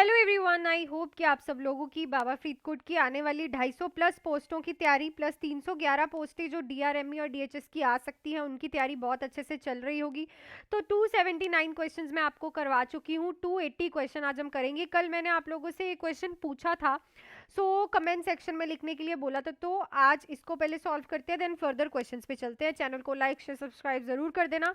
Hello everyone, I hope कि आप सब लोगों की बाबा फरीदकोट की आने वाली 250 प्लस पोस्टों की तैयारी प्लस 311 पोस्टें जो डीआरएमई और डीएचएस की आ सकती हैं उनकी तैयारी बहुत अच्छे से चल रही होगी। तो 279 क्वेश्चंस मैं आपको करवा चुकी हूँ। 280 क्वेश्चन आज हम करेंगे। कल मैंने आप लोगों से ये क्वेश्चन पूछा था, सो कमेंट सेक्शन में लिखने के लिए बोला था, तो आज इसको पहले सॉल्व करते हैं, देन फर्दर क्वेश्चंस पे चलते हैं। चैनल को लाइक शेयर सब्सक्राइब जरूर कर देना।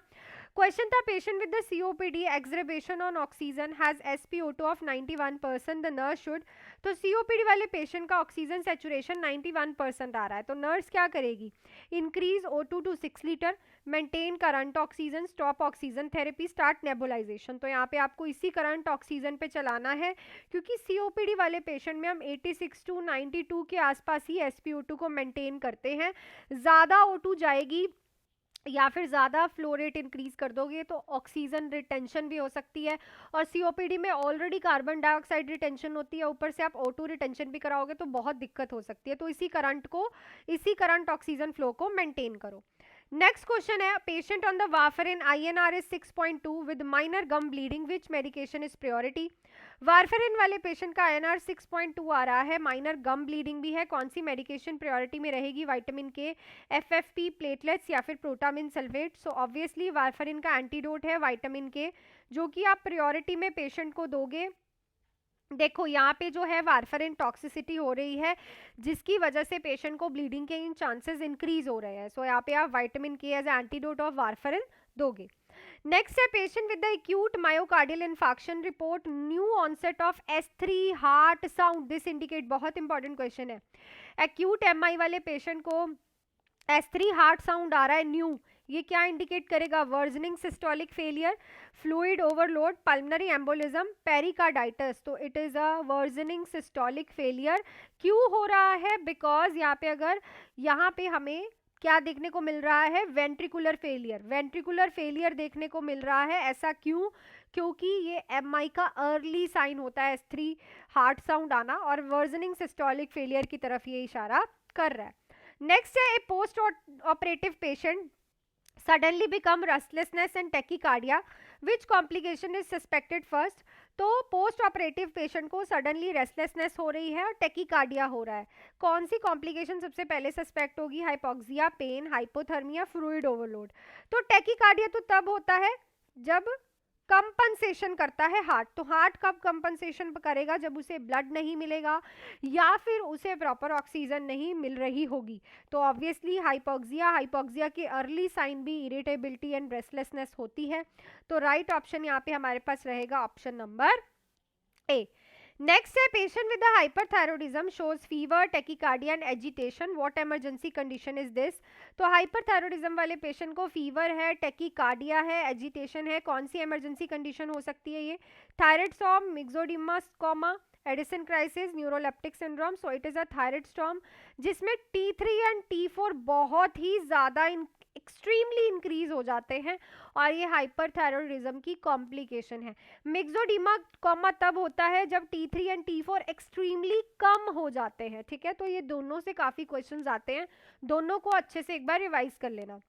क्वेश्चन था, patient with the COPD exacerbation on oxygen has SpO two of 91%, the nurse should. तो सीओपीडी वाले पेशेंट का ऑक्सीजन सैचुरेशन 91% आ रहा है, तो नर्स क्या करेगी? Increase O2 to 6 litre, maintain current oxygen, stop oxygen therapy, start nebulization. तो यहाँ पे आपको इसी करंट ऑक्सीजन पे चलाना है, क्योंकि सीओपीडी वाले पेशेंट में हम 86 टू 92 के आसपास ही एसपीओ2 को मेंटेन करते हैं। ज़्यादा O2 जाएगी या फिर ज़्यादा फ्लो रेट इंक्रीज कर दोगे तो ऑक्सीजन रिटेंशन भी हो सकती है, और सीओपीडी में ऑलरेडी कार्बन डाइऑक्साइड रिटेंशन होती है, ऊपर से आप O2 रिटेंशन भी कराओगे तो बहुत दिक्कत हो सकती है। तो इसी करंट ऑक्सीजन फ्लो को मेंटेन करो। नेक्स्ट क्वेश्चन है, patient on the warfarin INR is 6.2 with minor gum bleeding, which medication is priority? Warfarin वाले पेशेंट का INR 6.2 आ रहा है, माइनर गम ब्लीडिंग भी है, कौन सी मेडिकेशन प्रायोरिटी में रहेगी? विटामिन के, FFP, प्लेटलेट्स या फिर protamine sulphate? So obviously warfarin का एंटीडोट है विटामिन के, जो कि आप प्रायोरिटी में पेशेंट को दोगे। देखो यहाँ पे जो है वारफेरिन टॉक्सिसिटी हो रही है, जिसकी वजह से पेशेंट को ब्लीडिंग के इन चांसेस इंक्रीज हो रहे हैं। सो यहाँ पे आप vitamin K as antidote of warfarin दोगे। नेक्स्ट है, patient with the acute myocardial infarction report new onset of S3 heart sound, this indicate, बहुत इंपॉर्टेंट क्वेश्चन है। एक्यूट MI वाले पेशेंट को S3 हार्ट साउंड आ रहा है न्यू, ये क्या इंडिकेट करेगा? Worsening systolic failure, fluid overload, pulmonary embolism, pericarditis. तो it is a worsening systolic failure. क्यों हो रहा है? बिकॉज यहाँ पे हमें क्या देखने को मिल रहा है? वेंट्रिकुलर फेलियर देखने को मिल रहा है। ऐसा क्यों? क्योंकि ये MI का अर्ली साइन होता है S3 हार्ट साउंड आना, और वर्जनिंग सिस्टोलिक फेलियर की तरफ ये इशारा कर रहा है। नेक्स्ट है, a post operative patient suddenly become restlessness and tachycardia, which complication is suspected first? तो पोस्ट ऑपरेटिव पेशेंट को सडनली रेस्टलेसनेस हो रही है और टेकिकार्डिया हो रहा है, कौन सी कॉम्प्लिकेशन सबसे पहले सस्पेक्ट होगी? Hypoxia, pain, hypothermia, fluid overload. तो टेकिकार्डिया तो तब होता है जब कंपनसेशन करता है हार्ट। तो हार्ट कब कंपनसेशन करेगा? जब उसे ब्लड नहीं मिलेगा या फिर उसे प्रॉपर ऑक्सीजन नहीं मिल रही होगी। तो ऑब्वियसली हाइपोक्सिया के अर्ली साइन भी इरिटेबिलिटी एंड रेस्टलेसनेस होती है। तो राइट ऑप्शन यहाँ पे हमारे पास रहेगा ऑप्शन नंबर ए। नेक्स्ट है, patient with hyperthyroidism shows fever, tachycardia and agitation, what emergency condition is this? तो हाइपरथायरॉयडिज्म वाले पेशेंट को फीवर है, टेकिकार्डिया है, एजिटेशन है, कौन सी इमरजेंसी कंडीशन हो सकती है ये? Thyroid storm, myxoedema comma, Edison crisis, neuroleptic syndrome. So it is a thyroid storm जिसमें T3 एंड T4 बहुत ही ज़्यादा एक्सट्रीमली इंक्रीज हो जाते हैं, और ये हाइपरथायरॉयडिज्म की कॉम्प्लिकेशन है। मिक्सोडिमा कॉमा तब होता है जब T3 एंड T4 एक्सट्रीमली कम हो जाते हैं। ठीक है, तो ये दोनों से काफ़ी क्वेश्चंस आते हैं, दोनों को अच्छे से एक बार रिवाइज कर लेना।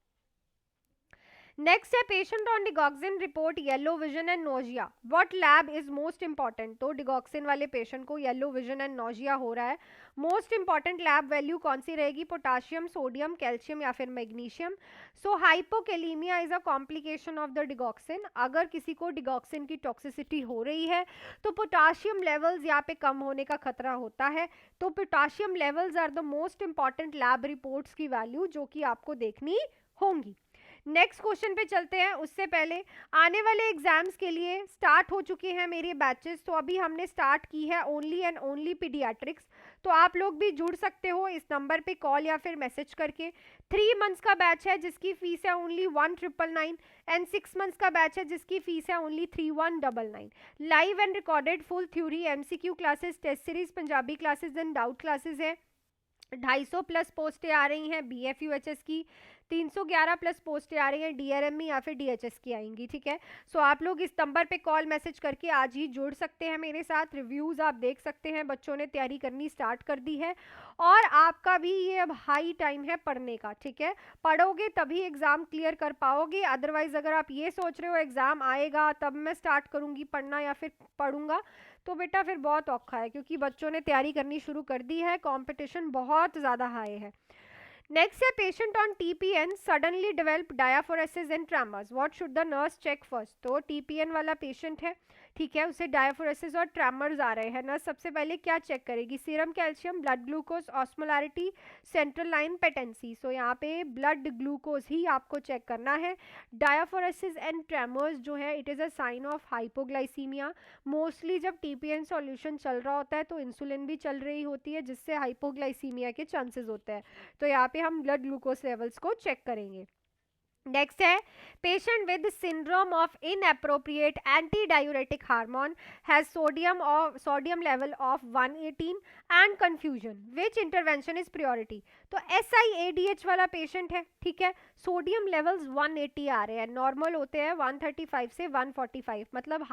नेक्स्ट है, patient on digoxin report yellow vision and nausea, what lab is most important? तो डिगॉक्सिन वाले पेशेंट को येलो विजन एंड नोजिया हो रहा है, मोस्ट इंपॉर्टेंट लैब वैल्यू कौन सी रहेगी? पोटाशियम, सोडियम, कैल्शियम या फिर magnesium. So hypokalemia is a complication of the digoxin. अगर किसी को डिगॉक्सिन की टॉक्सिसिटी हो रही है तो पोटाशियम लेवल्स यहाँ पे कम होने का खतरा होता है। तो potassium levels are the most important lab reports की वैल्यू जो कि आपको देखनी होंगी। नेक्स्ट क्वेश्चन पे चलते हैं, उससे पहले आने वाले एग्जाम्स के लिए स्टार्ट हो चुके हैं मेरे बैचेस। तो अभी हमने स्टार्ट की है ओनली एंड ओनली पीडियाट्रिक्स, तो आप लोग भी जुड़ सकते हो इस नंबर पे कॉल या फिर मैसेज करके। 3 मंथ्स का बैच है जिसकी फीस है ओनली 1999 एंड 6 मंथ्स का बैच है जिसकी फीस है only 3199। Live and recorded full theory, MCQ classes, test series, Punjabi classes and doubt classes है। 250 प्लस पोस्टें आ रही हैं BF UHS की, 311 प्लस पोस्टें आ रही हैं DRME या फिर DHS की आएंगी, ठीक है। सो आप लोग इस नंबर पे कॉल मैसेज करके आज ही जुड़ सकते हैं मेरे साथ। रिव्यूज़ आप देख सकते हैं, बच्चों ने तैयारी करनी स्टार्ट कर दी है और आपका भी ये अब हाई टाइम है पढ़ने का, ठीक है। पढ़ोगे तभी एग्ज़ाम क्लियर कर पाओगे, अदरवाइज़ अगर आप ये सोच रहे हो एग्ज़ाम आएगा तब मैं स्टार्ट करूँगी पढ़ना या फिर पढ़ूंगा, तो बेटा फिर बहुत औखा है, क्योंकि बच्चों ने तैयारी करनी शुरू कर दी है, कंपटीशन बहुत ज़्यादा हाई है। नेक्स्ट है patient on TPN suddenly develop diaphoresis and tremors, what should the nurse check first. तो TPN वाला पेशेंट है, ठीक है, उसे डायाफोरेसिस और ट्रेमर्स आ रहे हैं, नर्स सबसे पहले क्या चेक करेगी, serum calcium, blood glucose, osmolarity, central line patency. So यहाँ पे ब्लड ग्लूकोज ही आपको चेक करना है। डायाफोरेसिस एंड ट्रेमर्स जो है it is a sign of hypoglycaemia. Mostly जब TPN सॉल्यूशन चल रहा होता है तो इंसुलिन भी चल रही होती है, जिससे हाइपोग्लाइसीमिया के चांसेस होते हैं, तो यहाँ पे हम ब्लड ग्लूकोज लेवल्स को चेक करेंगे। नेक्स्ट है patient with syndrome of inappropriate anti diuretic hormone has sodium level of 118 and confusion, which intervention is priority. तो SIADH वाला पेशेंट है, ठीक है, सोडियम लेवल्स 180 आ रहे हैं, नॉर्मल होते हैं 135 से 145, मतलब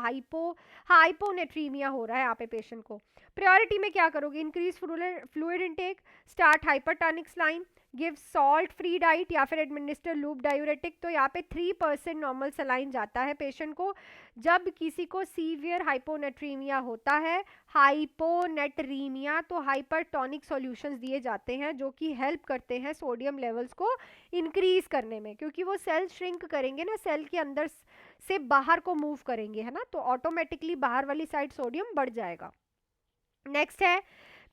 हाइपोनेट्रीमिया हो रहा है यहाँ पे पेशेंट को। प्रायोरिटी में क्या करोगे, increase fluid intake, start hypertonic saline, give salt free diet या फिर एडमिनिस्टर लूप डायूरेटिक। तो यहाँ पे 3% नॉर्मल सलाइन जाता है पेशेंट को जब किसी को सीवियर हाइपोनेट्रीमिया होता है। हाइपोनेट्रीमिया तो हाइपरटोनिक सॉल्यूशंस दिए जाते हैं जो कि हेल्प करते हैं सोडियम लेवल्स को इंक्रीज करने में, क्योंकि वो सेल श्रिंक करेंगे ना, सेल के अंदर से बाहर को मूव करेंगे, है ना, तो ऑटोमेटिकली बाहर वाली साइड सोडियम बढ़ जाएगा। नेक्स्ट है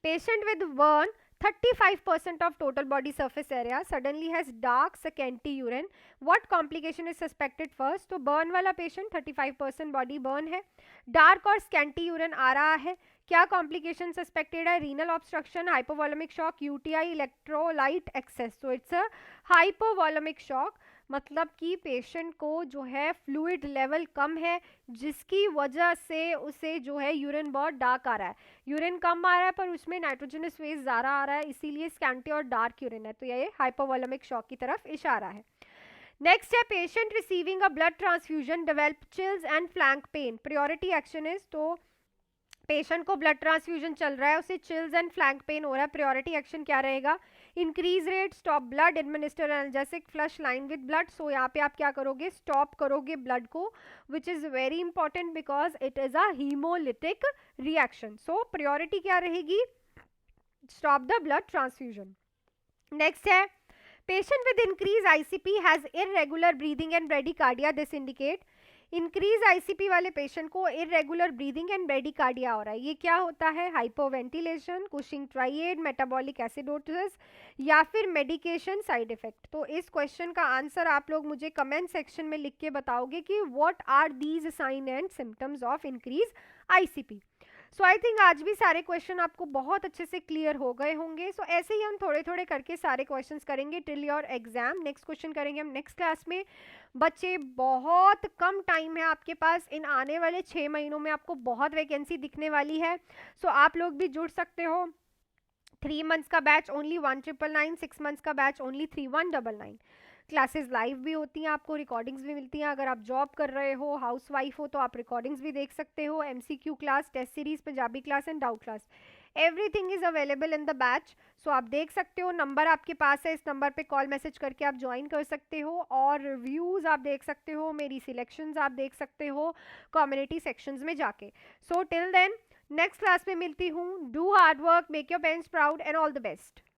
patient with burn 35% of total body surface area suddenly has dark scanty urine, what complication is suspected first। तो बर्न वाला पेशेंट 35% बॉडी बर्न है, डार्क और स्कैंटी यूरिन आ रहा है, क्या कॉम्प्लिकेशन सस्पेक्टेड है, renal obstruction, hypovolaemic shock, UTI, electrolyte excess. तो इट्स अ हाइपोवॉलेमिक शॉक, मतलब कि पेशेंट को जो है फ्लूइड लेवल कम है, जिसकी वजह से उसे जो है यूरिन बहुत डार्क आ रहा है, यूरिन कम आ रहा है पर उसमें नाइट्रोजनस फेज ज़्यादा आ रहा है, इसीलिए स्कैंटी और डार्क यूरिन है, तो ये हाइपोवॉलेमिक शॉक की तरफ इशारा है। नेक्स्ट है patient receiving a blood transfusion develop chills and flank pain, priority action is. तो पेशेंट को ब्लड ट्रांसफ्यूजन चल रहा है, उसे चिल्स एंड फ्लैंक पेन हो रहा है, प्रायोरिटी एक्शन क्या रहेगा, increase rate, stop blood, administer analgesic, flush line with blood. So यहाँ पे आप क्या करोगे, स्टॉप करोगे ब्लड को, which is very important because it is a hemolytic reaction. So priority क्या रहेगी, stop the blood transfusion. Next है patient with increase ICP has irregular breathing and bradycardia, this indicate. Increase ICP वाले patient को irregular breathing and bradycardia हो रहा है, ये क्या होता है, hypoventilation, Cushing triad, metabolic acidosis या फिर मेडिकेशन साइड इफेक्ट। तो इस क्वेश्चन का आंसर आप लोग मुझे कमेंट सेक्शन में लिख के बताओगे कि what are these sign and symptoms of increase ICP। So I think आज भी सारे क्वेश्चन आपको बहुत अच्छे से क्लियर हो गए होंगे। सो ऐसे ही हम थोड़े थोड़े करके सारे क्वेश्चंस करेंगे till your exam. Next question करेंगे हम नेक्स्ट क्लास में। बच्चे बहुत कम टाइम है आपके पास, इन आने वाले 6 महीनों में आपको बहुत वैकेंसी दिखने वाली है। सो आप लोग भी जुड़ सकते हो। 3 मंथ्स का बैच ओनली 1999, 6 मंथ्स का बैच ओनली 3199। क्लासेस लाइव भी होती हैं, आपको रिकॉर्डिंग्स भी मिलती हैं। अगर आप जॉब कर रहे हो, हाउस वाइफ हो, तो आप रिकॉर्डिंग्स भी देख सकते हो। MCQ class, test series, Punjabi class and doubt class, everything is available in the batch. So आप देख सकते हो, नंबर आपके पास है, इस नंबर पे कॉल मैसेज करके आप ज्वाइन कर सकते हो और रिव्यूज़ आप देख सकते हो, मेरी सिलेक्शंस आप देख सकते हो कम्युनिटी सेक्शंस में जाके। So till then next class में मिलती हूँ। Do hard work, make your parents proud and all the best.